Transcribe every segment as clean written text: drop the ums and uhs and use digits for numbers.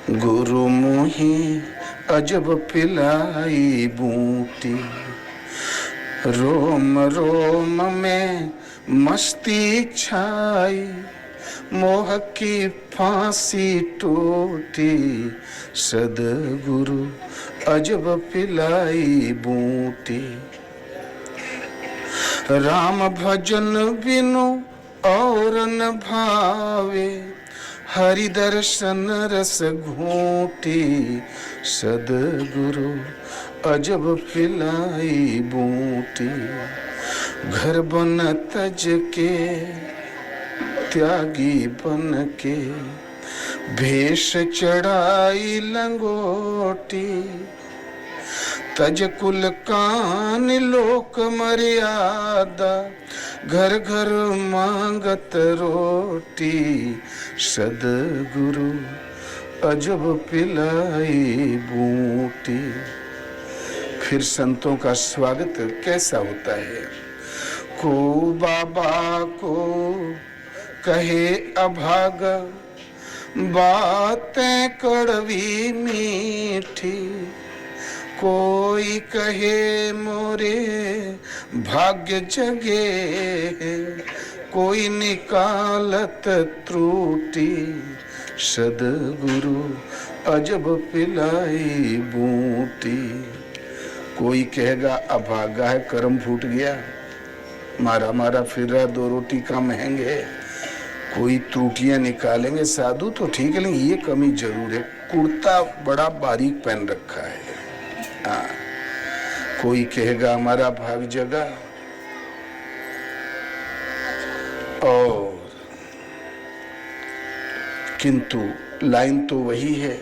गुरु मोही अजब पिलाई बूटी, रोम रोम में मस्ती छाई, मोह की फांसी टूटी, सदगुरु अजब पिलाई बूटी। राम भजन बिनु और न भावे, हरि दर्शन रस घूटी, सदगुरु अजब पिलाई बूटी। घर बन तज के त्यागी बन के, भेष चढ़ाई लंगोटी, तज कुल कान लोक मर्यादा, घर घर मांगत रोटी, सदगुरु अजब पिलाई बूटी। फिर संतों का स्वागत कैसा होता है। को बाबा को कहे अभागा, बातें कड़वी मीठी, कोई कहे मोरे भाग्य जगे, कोई निकालत त्रुटि, सदगुरु अजब पिलाई बूटी। कोई कहेगा अभागा है, कर्म फूट गया, मारा मारा फिर रहा, दो रोटी का महंगे। कोई त्रुटियां निकालेंगे, साधु तो ठीक है, लेकिन ये कमी जरूर है, कुर्ता बड़ा बारीक पहन रखा है। हाँ, कोई कहेगा हमारा भाग जगा, और किंतु लाइन तो वही है,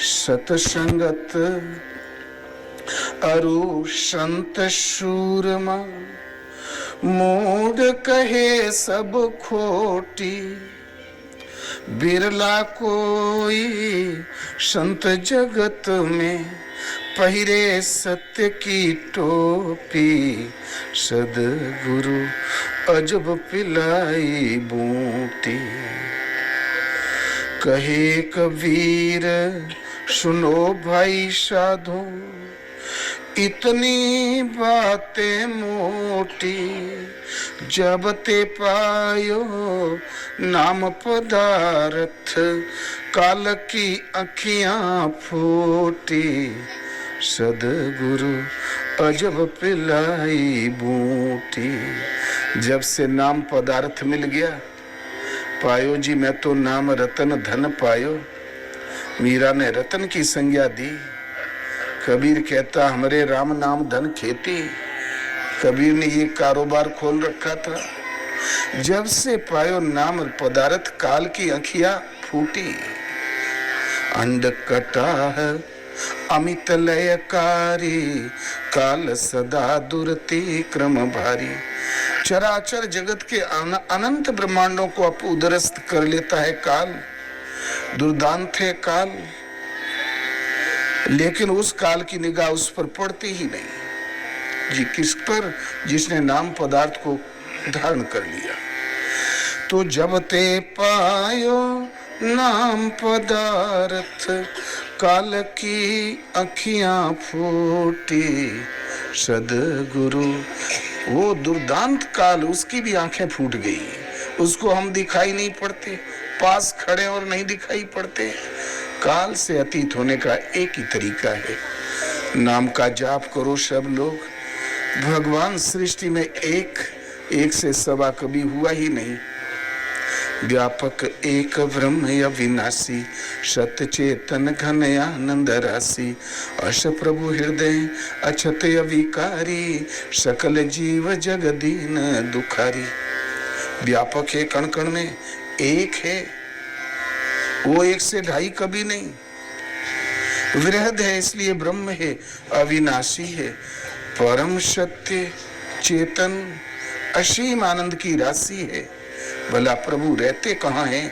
सतसंगत अरु संत शूरमा, मूड कहे सब खोटी, बिरला कोई संत जगत में पहिरे सत्य की टोपी, सदगुरु अजब पिलाई बूटी। कहे कबीर सुनो भाई साधो, इतनी बातें मोटी, जब ते पायो नाम पदार्थ, काल की अखियां फूटी, सदगुरु अजब पिलाई बूटी। जब से नाम पदार्थ मिल गया, पायो जी मैं तो नाम रतन धन पायो, मीरा ने रतन की संज्ञा दी। कबीर कहता हमरे राम नाम धन खेती, कबीर ने ये कारोबार खोल रखा था। जब से पायो नाम पदार्थ, काल की आँखियां फूटी। अंड कटा है अमित लयकारी, काल सदा दुरति क्रम भारी। चराचर जगत के अनंत ब्रह्मांडों को अप उदरस्त कर लेता है काल, दुर्दांत है काल, लेकिन उस काल की निगाह उस पर पड़ती ही नहीं। जी किस पर? जिसने नाम पदार्थ को धारण कर लिया। तो जब ते पायो नाम पदार्थ, काल की अखियां फूटी, सदगुरु वो दुर्दांत काल, उसकी भी आंखें फूट गई। उसको हम दिखाई नहीं पड़ते, पास खड़े और नहीं दिखाई पड़ते। काल से अतीत होने का एक ही तरीका है, नाम का जाप करो सब लोग। भगवान सृष्टि में एक से सवा कभी हुआ ही नहीं। व्यापक एक ब्रह्म अविनाशी, सत्य चेतन घन आनंद राशि, अश प्रभु हृदय अछत अविकारी, सकल जीव जगदीन दुखारी। व्यापक है, कण कण में एक है, वो एक से ढाई कभी नहीं। वृहद है इसलिए ब्रह्म है, अविनाशी है, परम सत्य चेतन असीम आनंद की राशि है। भला प्रभु रहते कहाँ हैं?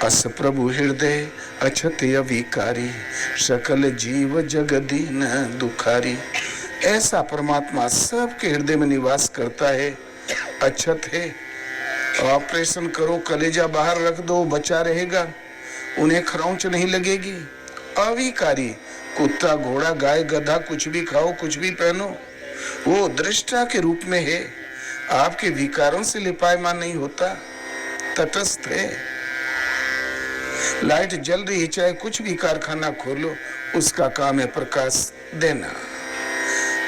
अस प्रभु हृदय अछत अविकारी, सकल जीव जगदीन दुखारी। ऐसा परमात्मा सबके हृदय में निवास करता है, अछत है। ऑपरेशन करो, कलेजा बाहर रख दो, बचा रहेगा। उन्हें खरौंच नहीं लगेगी। अविकारी कुत्ता घोड़ा गाय गधा कुछ भी खाओ कुछ भी पहनो, वो दृष्टा के रूप में है, आपके विकारों से लिपायमान नहीं होता, तटस्थ है। लाइट जल रही है, चाहे कुछ भी कारखाना खोलो, उसका काम है प्रकाश देना।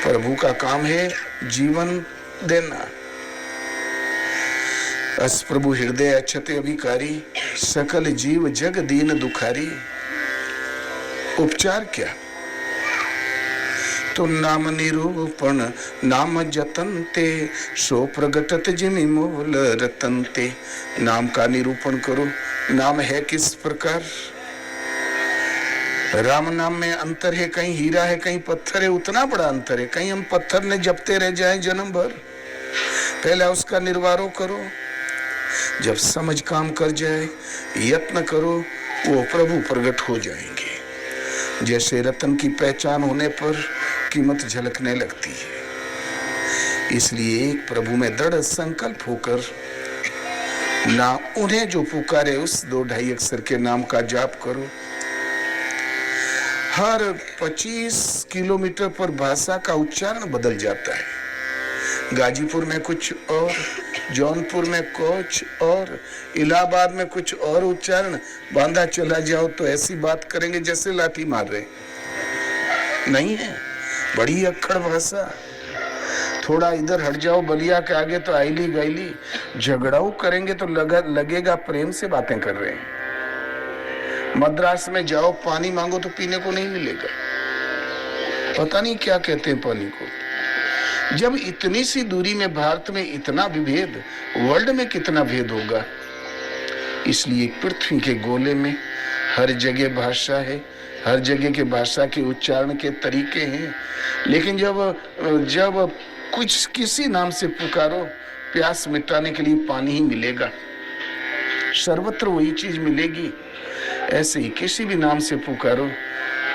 प्रभु का काम है जीवन देना। अस प्रभु हृदय अक्षते अभिकारी, सकल जीव जग दीन दुखारी। उपचार क्या? तो नाम निरूपण नाम जतनते, सो प्रगटत जिमि मोल रतनते। नाम का निरूपण करो। नाम है किस प्रकार? राम नाम में अंतर है, कहीं हीरा है कहीं पत्थर है, उतना बड़ा अंतर है। कहीं हम पत्थर ने जपते रह जाएं जन्म भर। पहले उसका निर्वारो करो, जब समझ काम कर जाए, यत्न करो, वो प्रभु प्रकट हो जाएंगे। जैसे रतन की पहचान होने पर कीमत झलकने लगती है। इसलिए एक प्रभु में दृढ़ संकल्प होकर ना उन्हें जो पुकारे उस 2-2.5 अक्षर के नाम का जाप करो। हर 25 किलोमीटर पर भाषा का उच्चारण बदल जाता है। गाजीपुर में कुछ और, जौनपुर में कुछ और, इलाहाबाद में कुछ और उच्चारण। बांदा चला जाओ तो ऐसी बात करेंगे जैसे लाठी मार रहे। नहीं है, बड़ी अक्खड़ भाषा। थोड़ा इधर हट जाओ बलिया के आगे तो आईली गईली, झगड़ाऊ करेंगे तो लगेगा प्रेम से बातें कर रहे हैं। मद्रास में जाओ पानी मांगो तो पीने को नहीं मिलेगा, पता नहीं क्या कहते हैं पानी को। जब इतनी सी दूरी में भारत में इतना विभेद, वर्ल्ड में कितना भेद होगा। इसलिए पृथ्वी के गोले में हर जगह भाषा है, हर जगह के भाषा के उच्चारण के तरीके हैं। लेकिन जब कुछ किसी नाम से पुकारो, प्यास मिटाने के लिए पानी ही मिलेगा, सर्वत्र वही चीज मिलेगी। ऐसे ही किसी भी नाम से पुकारो,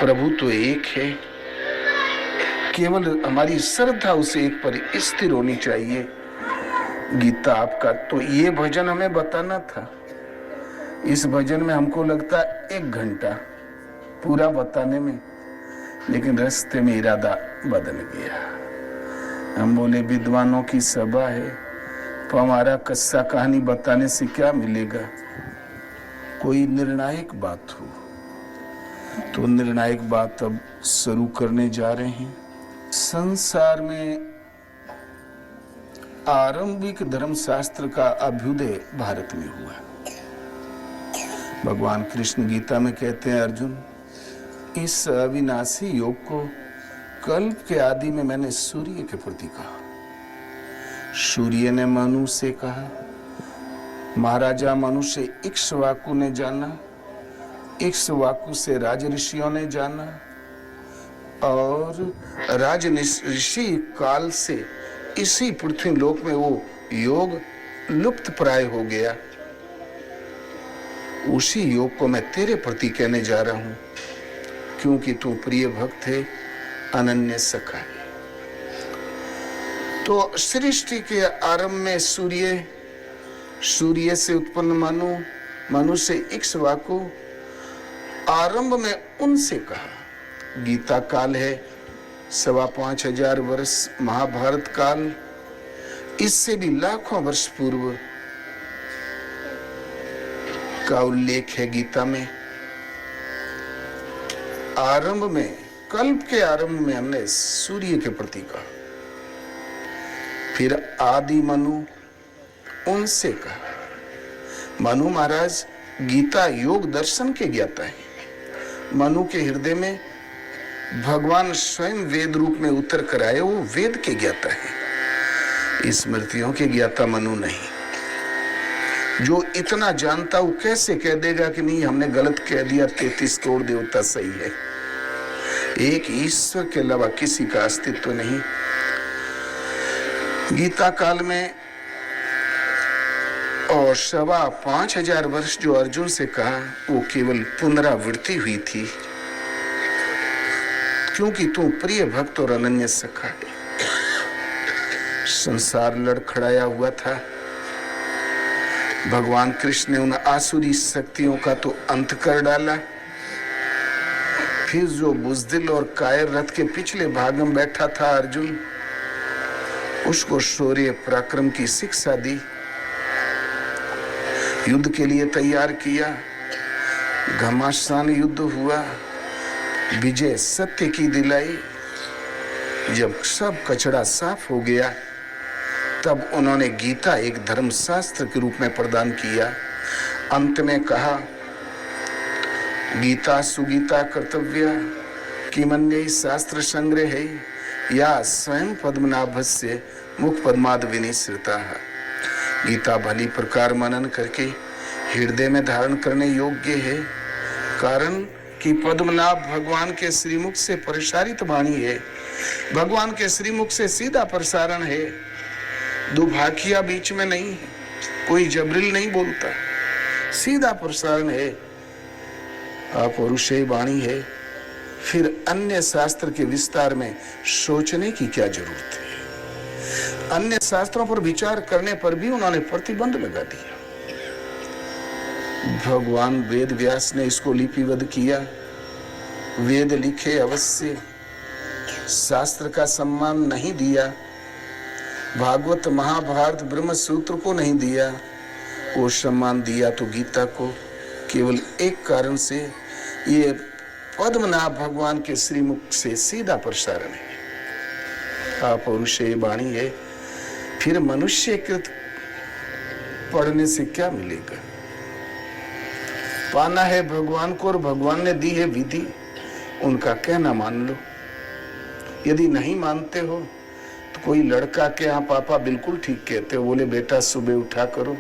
प्रभु तो एक है। केवल हमारी श्रद्धा उसे एक पर स्थिर होनी चाहिए। गीता आपका तो ये भजन हमें बताना था। इस भजन में हमको लगता 1 घंटा पूरा बताने में, लेकिन रास्ते में इरादा बदल गया। हम बोले विद्वानों की सभा है, तो हमारा किस्सा कहानी बताने से क्या मिलेगा। कोई निर्णायक बात हो तो निर्णायक बात अब शुरू करने जा रहे हैं। संसार में आरंभिक धर्मशास्त्र का अभ्युदय भारत में हुआ। भगवान कृष्ण गीता में कहते हैं, अर्जुन, इस अविनाशी योग को कल्प के आदि में मैंने सूर्य के प्रति कहा। सूर्य ने मनु से कहा, महाराजा मनु से इक्ष्वाकु ने जाना, इक्ष्वाकु से राज ऋषियों ने जाना, और राज ऋषि काल से इसी पृथ्वी लोक में वो योग लुप्त प्राय हो गया। उसी योग को मैं तेरे प्रति कहने जा रहा हूं, क्योंकि तू प्रिय भक्त है, अनन्य सखा है। तो सृष्टि के आरंभ में सूर्य से उत्पन्न मनु, मनु से इक्ष्वाकु, आरंभ में उनसे कहा। गीता काल है 5,500 वर्ष, महाभारत काल इससे भी लाखों वर्ष पूर्व का उल्लेख है गीता में। आरंभ में, कल्प के आरंभ में हमने सूर्य के प्रति कहा। फिर आदि मनु, उनसे कहा। मनु महाराज गीता योग दर्शन के ज्ञाता है। मनु के हृदय में भगवान स्वयं वेद रूप में उतर कर आए, वो वेद के ज्ञाता है, स्मृतियों के ज्ञाता मनु नहीं। जो इतना जानता वो कैसे कह देगा कि नहीं हमने गलत कह दिया, 33 करोड़ देवता सही है। एक ईश्वर के अलावा किसी का अस्तित्व नहीं। गीता काल में और 5,500 वर्ष जो अर्जुन से कहा, वो केवल पुनरावृत्ति हुई थी, क्योंकि तू प्रिय भक्त और अनन्य सखा है। संसार लड़खड़ाया हुआ था, भगवान कृष्ण ने उन आसुरी शक्तियों का तो अंत कर डाला। फिर जो बुजदिल और कायर रथ के पिछले भाग में बैठा था अर्जुन, उसको शौर्य पराक्रम की शिक्षा दी, युद्ध के लिए तैयार किया। घमासान युद्ध हुआ, विजय सत्य की दिलाई। जब सब कचड़ा साफ हो गया, तब उन्होंने गीता एक धर्मशास्त्र के रूप में प्रदान किया। अंत में कहा, गीता सुगीता कर्तव्य किमन्यई शास्त्र संग्रह या स्वयं पद्मनाभस्य मुख पद्माद विनिश्रिता। गीता भली प्रकार मनन करके हृदय में धारण करने योग्य है, कारण कि पद्मनाभ भगवान के श्रीमुख से प्रसारित वाणी है, भगवान के श्रीमुख से सीधा प्रसारण है। दो भाखिया बीच में नहीं है, कोई जबरिल नहीं बोलता, सीधा प्रसारण है। अपौरुषेय वाणी है। फिर अन्य शास्त्र के विस्तार में सोचने की क्या जरूरत है? अन्य शास्त्रों पर विचार करने पर भी उन्होंने प्रतिबंध लगा दिया। भगवान वेद व्यास ने इसको लिपिबद्ध किया। वेद लिखे अवश्य, शास्त्र का सम्मान नहीं दिया। भागवत महाभारत ब्रह्म सूत्र को नहीं दिया, वो सम्मान दिया तो गीता को। केवल एक कारण से, ये पद्मनाभ भगवान के श्रीमुख से सीधा प्रसारण है। अपौरुषेय वाणी है। फिर मनुष्यकृत पढ़ने से क्या मिलेगा? पाना है भगवान को और भगवान ने दी है विधि, उनका कहना मान लो। यदि नहीं मानते हो तो कोई लड़का के यहाँ पापा बिल्कुल ठीक कहते हो, बोले बेटा सुबह उठा करो,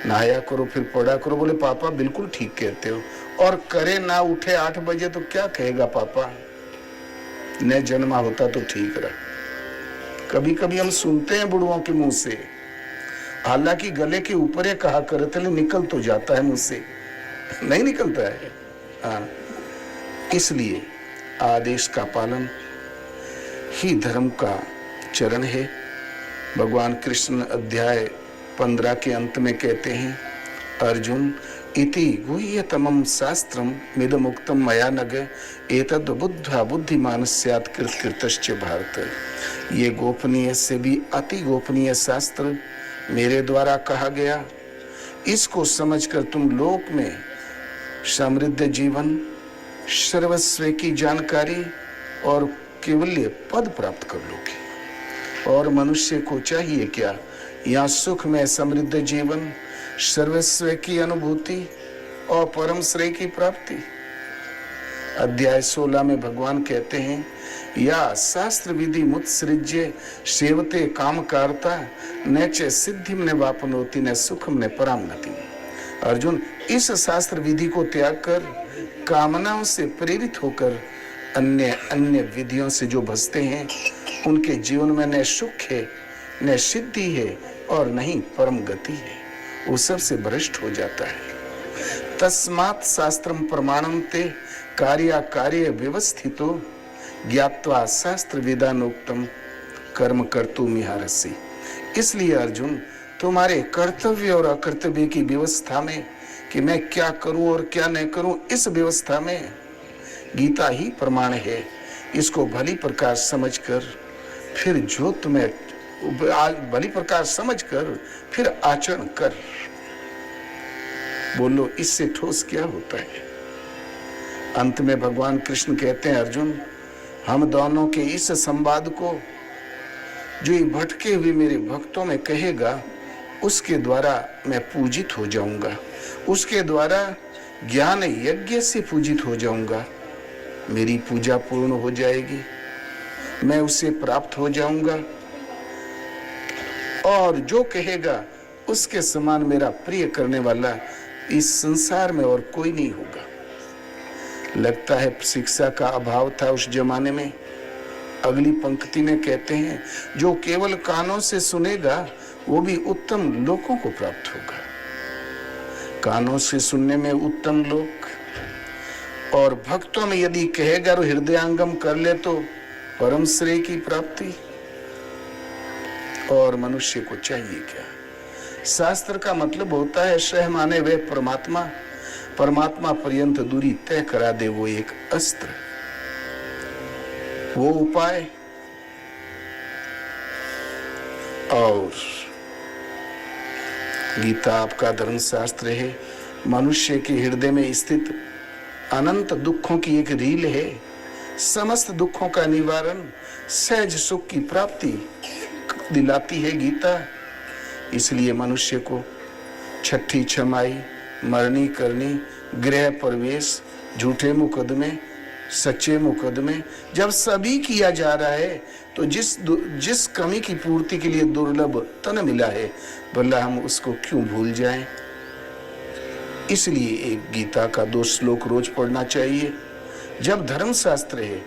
नहाया करो, फिर पढ़ा करो, बोले पापा बिल्कुल ठीक कहते हो, और करे ना उठे 8 बजे तो क्या कहेगा पापा, न जन्मा होता तो ठीक रहा। कभी कभी हम सुनते हैं बुढ़ुओं के मुंह से, हालांकि गले के ऊपर ये कहा करते, निकल तो जाता है मुंह से, नहीं निकलता है। हाँ, इसलिए आदेश का पालन ही धर्म का चरण है। भगवान कृष्ण अध्याय 15 के अंत में कहते हैं, अर्जुन इति गुह्यतमं शास्त्रम मिदमुक्तम मया नग एतद् बुद्ध्वा बुद्धिमान स्यात् कृतकृतश्च भारत। ये गोपनीय से भी अति गोपनीय शास्त्र मेरे द्वारा कहा गया, इसको समझकर तुम लोक में समृद्ध जीवन, सर्वस्व की जानकारी और केवल्य पद प्राप्त कर लोगे। और मनुष्य को चाहिए क्या? यहाँ सुख में समृद्ध जीवन, सर्वस्व की अनुभूति और परम श्रेय की प्राप्ति। अध्याय 16 में भगवान कहते हैं, या शास्त्र विधि मुत्सृज्य सेवते काम कारता न च सिद्धिम न वापनोति न सुखम न परामनति। अर्जुन, इस शास्त्र विधि को त्याग कर कामनाओं से प्रेरित होकर अन्य विधियों से जो भजते हैं, उनके जीवन में न सुख है, न सिद्धि है और न ही परम गति है, वो सबसे भ्रष्ट हो जाता है। तस्मात् शास्त्रम प्रमाणम ते कार्य व्यवस्थितो ज्ञात्वा शास्त्र विधानोक्तम कर्म कर्तुमिहारसि। इसलिए अर्जुन, तुम्हारे कर्तव्य और अकर्तव्य की व्यवस्था में कि मैं क्या करूं और क्या नहीं करूं, इस व्यवस्था में गीता ही प्रमाण है। इसको भली प्रकार समझकर फिर जो तुम्हें भली प्रकार समझकर फिर आचरण कर। बोलो, इससे ठोस क्या होता है? अंत में भगवान कृष्ण कहते हैं, अर्जुन, हम दोनों के इस संवाद को जो ये भटके हुए मेरे भक्तों में कहेगा, उसके द्वारा मैं पूजित हो जाऊंगा, उसके द्वारा ज्ञान यज्ञ से पूजित हो जाऊंगा, मेरी पूजा पूर्ण हो जाएगी, मैं उसे प्राप्त हो जाऊंगा, और जो कहेगा उसके समान मेरा प्रिय करने वाला इस संसार में और कोई नहीं होगा। लगता है शिक्षा का अभाव था उस जमाने में। अगली पंक्ति में कहते हैं, जो केवल कानों से सुनेगा वो भी उत्तम लोकों को प्राप्त होगा। कानों से सुनने में उत्तम लोक, और भक्तों में यदि कहेगा और हृदयांगम कर ले तो परम श्रेय की प्राप्ति। और मनुष्य को चाहिए क्या? शास्त्र का मतलब होता है सह माने वे परमात्मा, परमात्मा पर्यंत दूरी तय करा दे वो एक अस्त्र, वो उपाय। और गीता आपका धर्मशास्त्र है, मनुष्य के हृदय में स्थित अनंत दुखों की एक रील है। समस्त दुखों का निवारण, सहज सुख की प्राप्ति दिलाती है गीता। इसलिए मनुष्य को छठी छमाई, मरनी करनी, गृह प्रवेश, झूठे मुकदमे, सच्चे मुकदमे जब सभी किया जा रहा है, तो जिस कमी की पूर्ति के लिए दुर्लभ तन मिला है, भला हम उसको क्यों भूल जाएं। इसलिए एक गीता का 2 श्लोक रोज पढ़ना चाहिए। जब धर्मशास्त्र है